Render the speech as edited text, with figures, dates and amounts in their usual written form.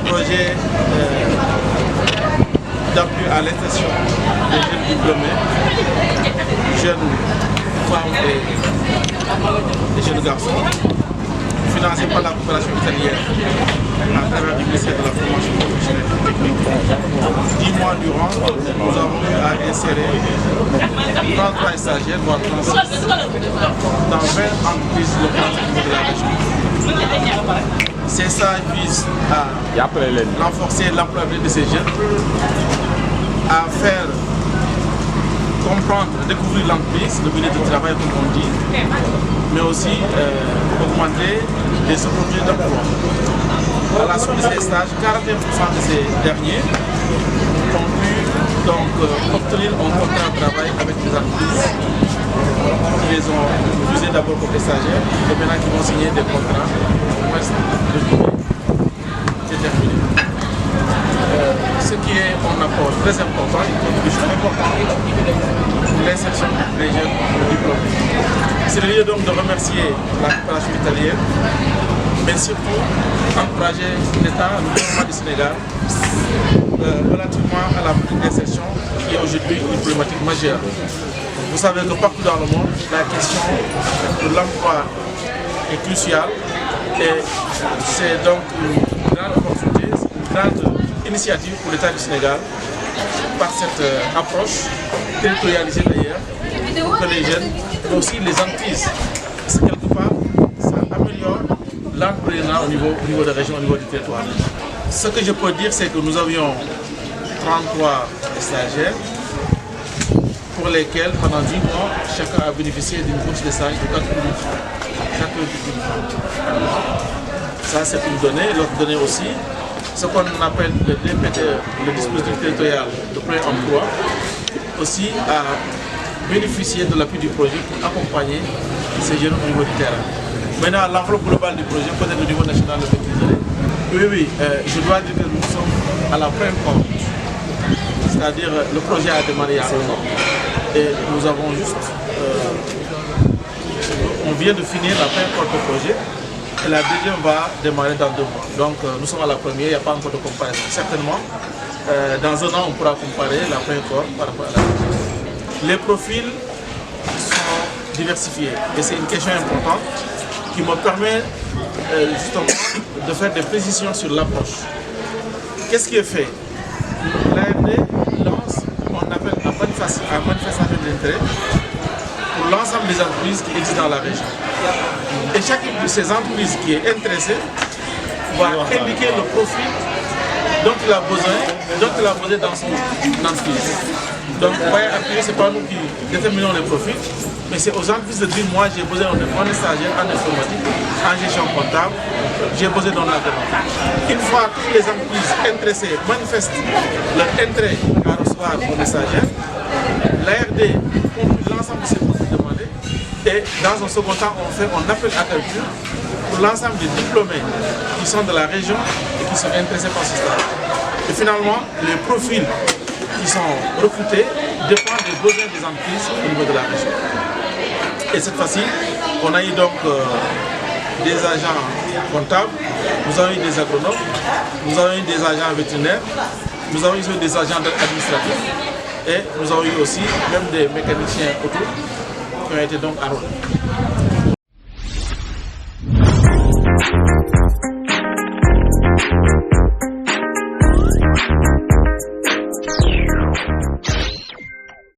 projet d'appui à l'insertion des jeunes diplômés, jeunes femmes et jeunes garçons, financé par la coopération italienne à travers le ministère de la formation professionnelle et technique. 10 mois durant, nous avons eu à insérer 33 stagiaires, voire 36, dans 20 entreprises locales au niveau de la région. Ces stages visent à renforcer l'employabilité de ces jeunes, à faire comprendre, découvrir l'entreprise, le milieu de travail comme on dit, mais aussi augmenter les opportunités d'emploi. À la suite de ces stages, 41% de ces derniers ont pu donc obtenir un contrat de travail avec des entreprises qui les ont refusés d'abord comme des stagiaires et maintenant qui vont signer des contrats de durée déterminée. Ce qui est un apport très important, une contribution importante pour l'insertion des jeunes diplômés. C'est le lieu donc de remercier la coopération italienne, mais surtout encourager l'État, le gouvernement du Sénégal, relativement à la politique d'insertion qui est aujourd'hui une problématique majeure. Vous savez que partout dans le monde, la question de l'emploi est cruciale et c'est donc une grande opportunité, une grande initiative pour l'État du Sénégal par cette approche territorialisée d'ailleurs pour que les jeunes, mais aussi les entreprises, parce que quelque part ça améliore l'entrepreneuriat au niveau de la région, au niveau du territoire. Ce que je peux dire, c'est que nous avions 33 stagiaires pour lesquels pendant 10 mois chacun a bénéficié d'une bourse de stage de 4 000 francs. Ça c'est une donnée, l'autre donnée aussi. Ce qu'on appelle le DPT, le dispositif territorial de plein emploi, aussi a bénéficié de l'appui du projet pour accompagner ces jeunes au niveau du terrain. Maintenant, l'enveloppe globale du projet, peut-être au niveau national, le maîtriser. Oui, je dois dire que nous sommes à la première porte. C'est-à-dire, le projet a démarré il y a un an. Et nous avons juste. On vient de finir la première porte du projet. Et la deuxième va démarrer dans 2 mois. Donc nous sommes à la première, il n'y a pas encore de comparaison. Certainement, dans un an, on pourra comparer la première porte par rapport à la deuxième. Les profils sont diversifiés. Et c'est une question importante qui me permet justement de faire des précisions sur l'approche. Qu'est-ce qui est fait? L'ARD lance, on appelle un manifestation d'intérêt pour l'ensemble des entreprises qui existent dans la région. Et chacune de ces entreprises qui est intéressée va indiquer le profil dont il a besoin dans son entreprise. Donc, vous voyez, appuyer, ce n'est pas nous qui déterminons les profils, mais c'est aux entreprises de dire, moi j'ai besoin d'un stagiaire en informatique, en gestion comptable, j'ai besoin d'un alternative. Une fois toutes les entreprises intéressées manifestent leur intérêt à recevoir un stagiaire, l'ARD conclut l'ensemble de ces profils demandés et dans un second temps, on fait un appel à candidature pour l'ensemble des diplômés qui sont de la région et qui sont intéressés par ce stage. Et finalement, les profils qui sont recrutés dépendent des besoins des entreprises au niveau de la région. Et cette fois-ci, on a eu donc des agents comptables, nous avons eu des agronomes, nous avons eu des agents vétérinaires, nous avons eu des agents administratifs et nous avons eu aussi même des mécaniciens auto qui ont été donc à Rome.